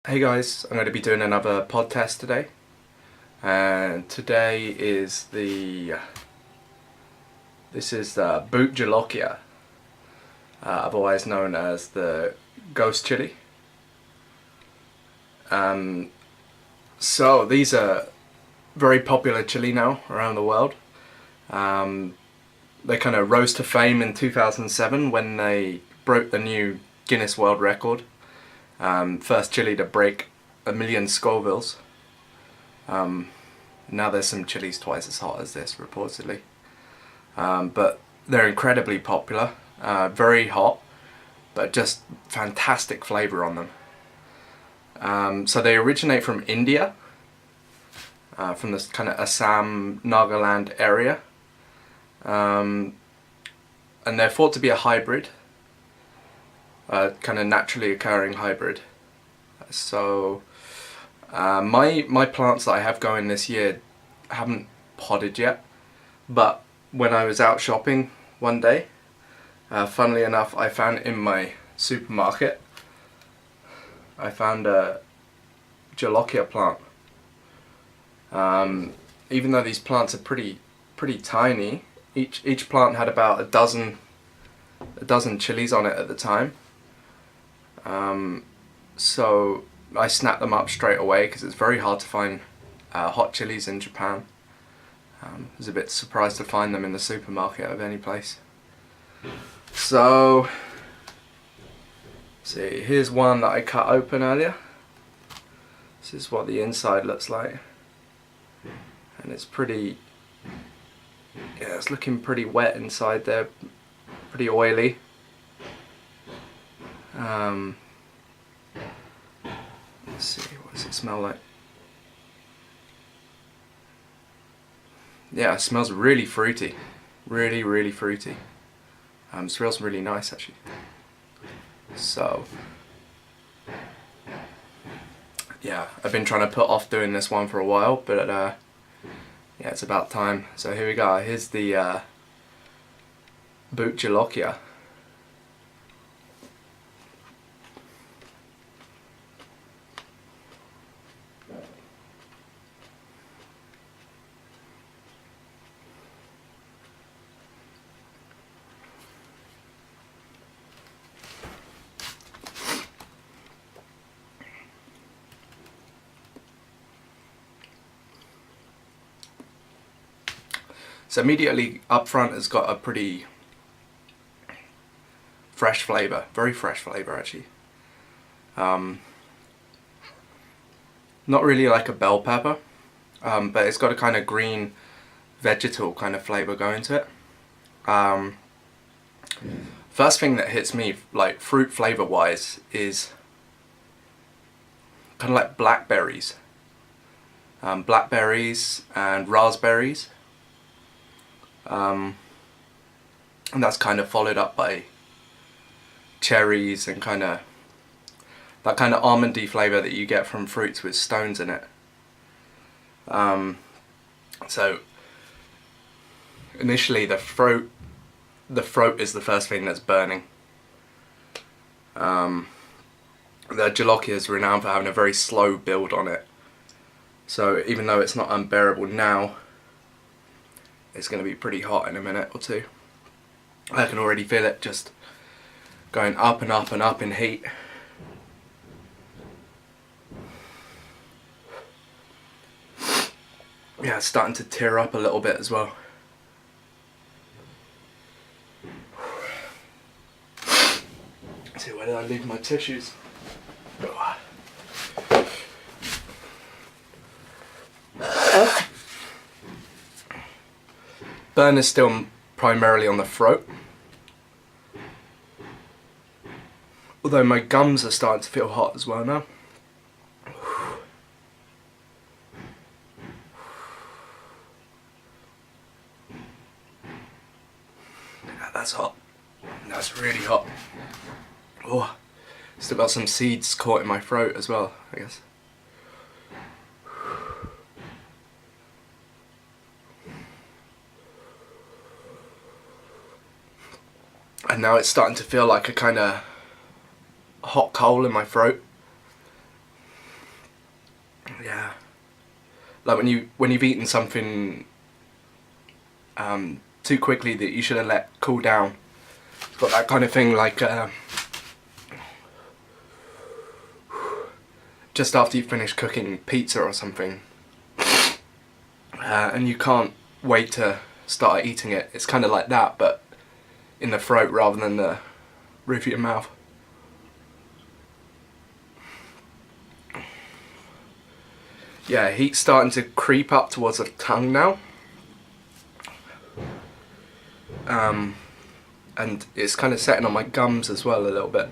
Hey guys, I'm going to be doing another pod test today, and today is this is the Bhut Jolokia, otherwise known as the ghost chili. So these are very popular chili now around the world. They kind of rose to fame in 2007 when they broke the new Guinness World Record. First chili to break 1,000,000 Scovilles. Now there's some chilies twice as hot as this, reportedly. But they're incredibly popular, very hot, but just fantastic flavour on them. So they originate from India, from this kind of Assam, Nagaland area. And they're thought to be a hybrid. Kind of naturally occurring hybrid. So my plants that I have going this year haven't podded yet, but when I was out shopping one day, funnily enough, I found in my supermarket, I found a Jolokia plant. Even though these plants are pretty tiny, each plant had about a dozen chilies on it at the time. So I snapped them up straight away because it's very hard to find hot chilies in Japan. I was a bit surprised to find them in the supermarket of any place. So, see, here's one that I cut open earlier. This is what the inside looks like, and it's pretty, yeah, it's looking pretty wet inside there, pretty oily. Let's see, what does it smell like? Yeah, it smells really fruity. Really fruity. It smells really nice actually. So, yeah, I've been trying to put off doing this one for a while, but yeah, it's about time. So here we go. Here's the Bhut Jolokia. So immediately up front it's got a pretty fresh flavour, very fresh flavour actually. Not really like a bell pepper, but it's got a kind of green vegetal kind of flavour going to it. First thing that hits me, like fruit flavour wise, is kind of like blackberries. Blackberries and raspberries. And that's kind of followed up by cherries and kind of that kind of almondy flavour that you get from fruits with stones in it. So initially the throat is the first thing that's burning. The Jolokia is renowned for having a very slow build on it. So even though it's not unbearable now, it's going to be pretty hot in a minute or two. I can already feel it just going up and up and up in heat. Yeah, it's starting to tear up a little bit as well. Let's see, where did I leave my tissues? Burn is still primarily on the throat, although my gums are starting to feel hot as well now. Yeah, that's hot. That's really hot. Oh, still got some seeds caught in my throat as well, I guess. And now it's starting to feel like a kind of hot coal in my throat. like when you've eaten something too quickly that you should have let cool down. It's got that kind of thing, like just after you finish cooking pizza or something, and you can't wait to start eating it. It's kind of like that, but in the throat rather than the roof of your mouth. Yeah, heat's starting to creep up towards the tongue now. And it's kind of setting on my gums as well a little bit.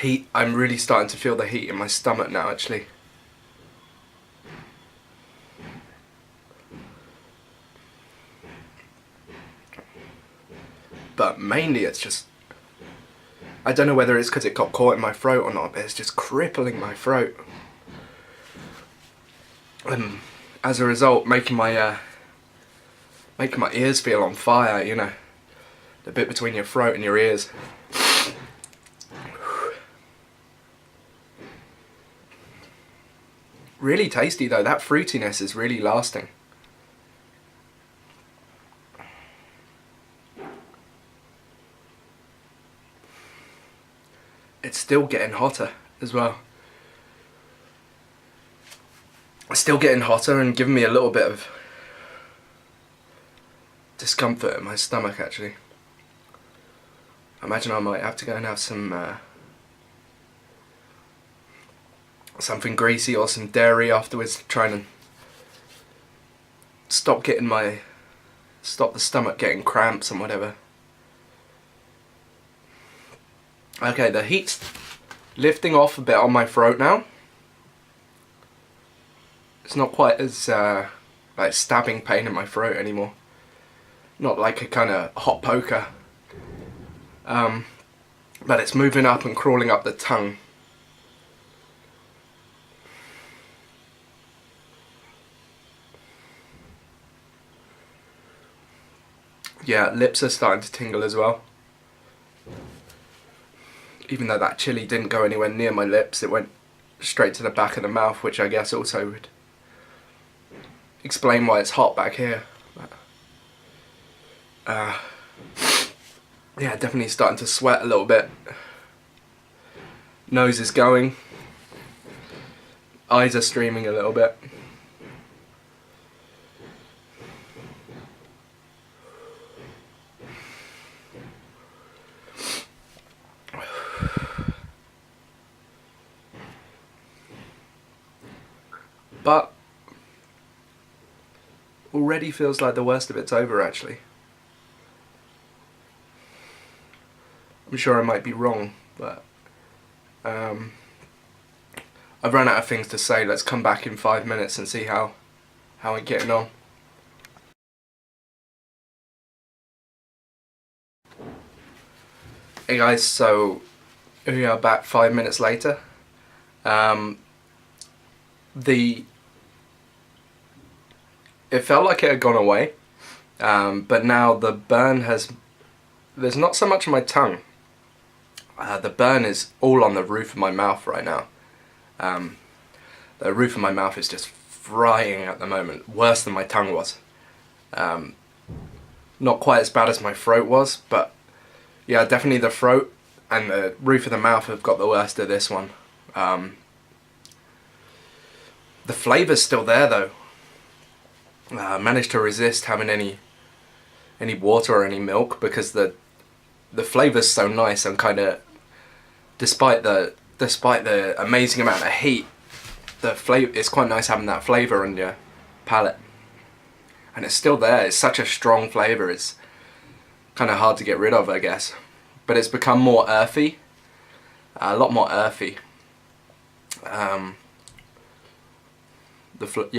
Heat, I'm really starting to feel the heat in my stomach now, actually. But mainly it's just, I don't know whether it's because it got caught in my throat or not, but it's just crippling my throat. And as a result, making my ears feel on fire, you know, the bit between your throat and your ears. Really tasty though, that fruitiness is really lasting. It's still getting hotter as well. It's still getting hotter and giving me a little bit of discomfort in my stomach, actually. I imagine I might have to go and have some something greasy or some dairy afterwards to try and stop the stomach getting cramps and whatever. Okay, the heat's lifting off a bit on my throat now. It's not quite as like stabbing pain in my throat anymore. Not like a kind of hot poker. But it's moving up and crawling up the tongue. Yeah, lips are starting to tingle as well. Even though that chili didn't go anywhere near my lips, it went straight to the back of the mouth, which I guess also would explain why it's hot back here. Yeah, definitely starting to sweat a little bit. Nose is going. Eyes are streaming a little bit. But already feels like the worst of it's over, actually. I'm sure I might be wrong, but I've run out of things to say. Let's come back in 5 minutes and see how I'm getting on. Hey guys, so we are back 5 minutes later. It felt like it had gone away, but now the burn there's not so much on my tongue. The burn is all on the roof of my mouth right now. The roof of my mouth is just frying at the moment, worse than my tongue was. Not quite as bad as my throat was, but yeah, definitely the throat and the roof of the mouth have got the worst of this one. The flavour's still there though. I managed to resist having any water or any milk because the flavour's so nice and kind of, despite the amazing amount of heat, the flavour, it's quite nice having that flavour on your palate. And it's still there. It's such a strong flavour. It's kind of hard to get rid of, I guess. But it's become more earthy, a lot more earthy.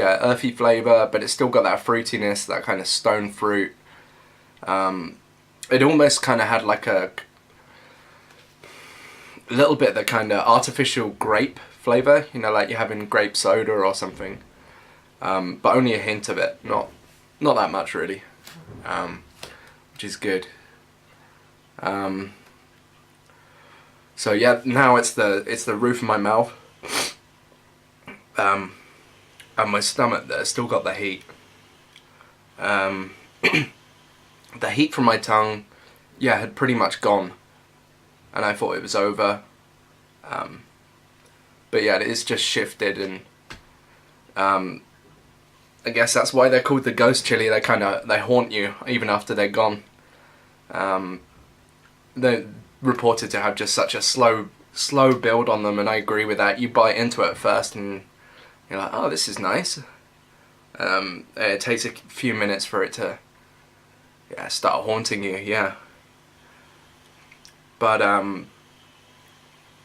Earthy flavour, but it's still got that fruitiness, that kind of stone fruit. It almost kind of had like a little bit of the kind of artificial grape flavour, you know, like you're having grape soda or something. But only a hint of it, not that much really, which is good. So yeah, now it's the roof of my mouth, and my stomach that's still got the heat. The heat from my tongue, yeah, had pretty much gone, and I thought it was over. But yeah, it's just shifted, and I guess that's why they're called the ghost chili. They haunt you even after they're gone. They're reported to have just such a slow build on them, and I agree with that. You bite into it at first, and you're like, oh, this is nice. It takes a few minutes for it to start haunting you, yeah. But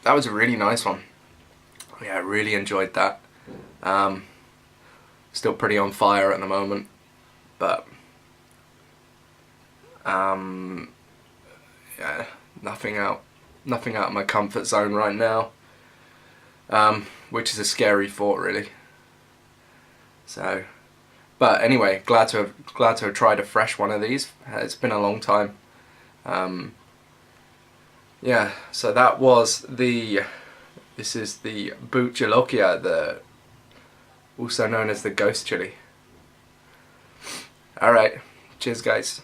that was a really nice one. Yeah, I really enjoyed that. Still pretty on fire at the moment, but yeah, nothing out of my comfort zone right now, which is a scary thought, really. So, but anyway, glad to have tried a fresh one of these. It's been a long time. Yeah, so that was this is the Bhut Jolokia, also known as the ghost chili. Alright, cheers guys.